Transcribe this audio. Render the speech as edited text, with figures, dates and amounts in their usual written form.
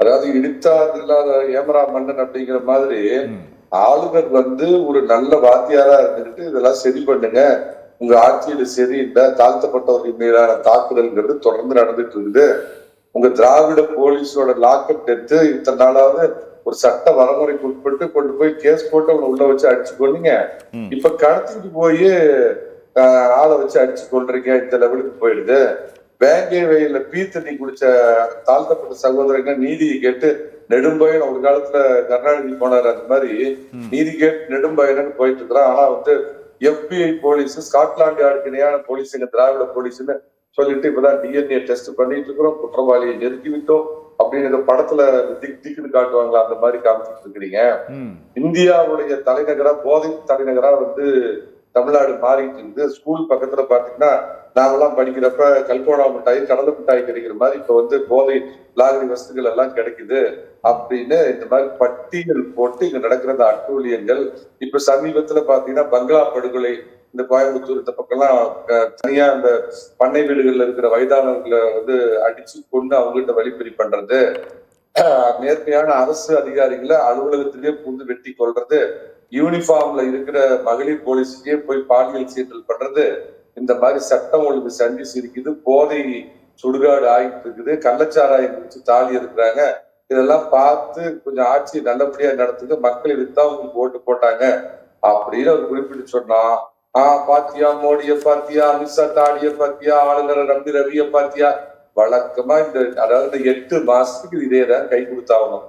அதாவது இடித்தாது இல்லாத ஏமரா மன்னன் அப்படிங்கிற மாதிரி ஆளுநர் ஒரு நல்ல வாத்தியாரா இருந்துட்டு இதெல்லாம் சரி பண்ணுங்க, உங்க ஆட்சியில சரியில்லை, தாழ்த்தப்பட்டவர்கள் மீதான தாக்குதல்ங்கிறது தொடர்ந்து நடந்துட்டு இருக்குது. உங்க திராவிட போலீஸோட லாக்அப் டெத்து இத்தனை நாளாவது ஒரு சட்ட வரமுறைக்கு உட்பட்டு கொண்டு போய் கேஸ் போட்டு அவனை உள்ள வச்சு அடிச்சு கொண்டீங்க. இப்ப கடத்திட்டு போய் ஆளை வச்சு அடிச்சு கொள்றீங்க. இந்த லெவலுக்கு போயிடுது. வேங்கை வெயில பீ தண்ணி குடிச்ச தாழ்த்தப்பட்ட சகோதரங்க நீதியை கேட்டு நெடும்பயன் ஒரு காலத்துல கருணாநிதி போனார். அந்த மாதிரி நீதி கேட்டு நெடும்பயனு போயிட்டு இருக்கிறான். ஆனா FBI போலீஸ் ஸ்காட்லாந்து யார்டுக்கு இணையான போலீஸுங்க திராவிட போலீஸ்ன்னு சொல்லிட்டு இப்பதான் DNA டெஸ்ட் பண்ணிட்டு இருக்கிறோம், குற்றவாளியை நெருக்கி விட்டோம் அப்படின்னு இந்த படத்துல திக் திக்குன்னு காட்டுவாங்களா அந்த மாதிரி காமிச்சிட்டு இருக்கிறீங்க. இந்தியாவுடைய தலைநகரா போதை தலைநகரா தமிழ்நாடு மாறிட்டு இருக்கு. ஸ்கூல் பக்கத்துல பாத்தீங்கன்னா நாங்கெல்லாம் படிக்கிறப்ப கல்கோடா மிட்டாய், கடலை மிட்டாய் கிடைக்கிற மாதிரி இப்ப போதை லாகரி வசதிகள் எல்லாம் கிடைக்குது அப்படின்னு இந்த மாதிரி பட்டியல் போட்டு இங்க நடக்கிற அட்டூழியங்கள். இப்ப சமீபத்துல பாத்தீங்கன்னா பங்களா படுகொலை, இந்த கோயம்புத்தூர் இந்த பக்கம்லாம் தனியா இந்த பண்ணை வீடுகள்ல இருக்கிற வயதானவர்களை அடிச்சு கொண்டு அவங்ககிட்ட வழிப்பறி பண்றது, நேர்மையான அரசு அதிகாரிகளை அலுவலகத்திலேயே புகுந்து வெட்டி கொள்றது, யூனிஃபார்ம்ல இருக்கிற மகளிர் போலீஸுக்கே போய் பாலியல் சீண்டல் பண்றது, இந்த மாதிரி சட்டம் ஒழுங்கு சண்டி சிரிக்குது, போதை சுடுகாடு ஆகிட்டு இருக்குது, கள்ளச்சாராயம் குடிச்சு தாலி இருக்கிறாங்க. இதெல்லாம் பார்த்து கொஞ்சம் ஆட்சி நல்லபடியா நடத்துது, மக்கள் இதுதான் உங்களுக்கு ஓட்டு போட்டாங்க அப்படின்னு அவர் குறிப்பிட்டு சொன்னா, பாத்தியா மோடிய பாத்தியா, அமித்ஷா தாடிய பாத்தியா, ஆளுநர் ரவிய பாத்தியா, வழக்கமா அதாவது 8 மாசத்துக்கு இதேதான் கை கொடுத்தாகணும்.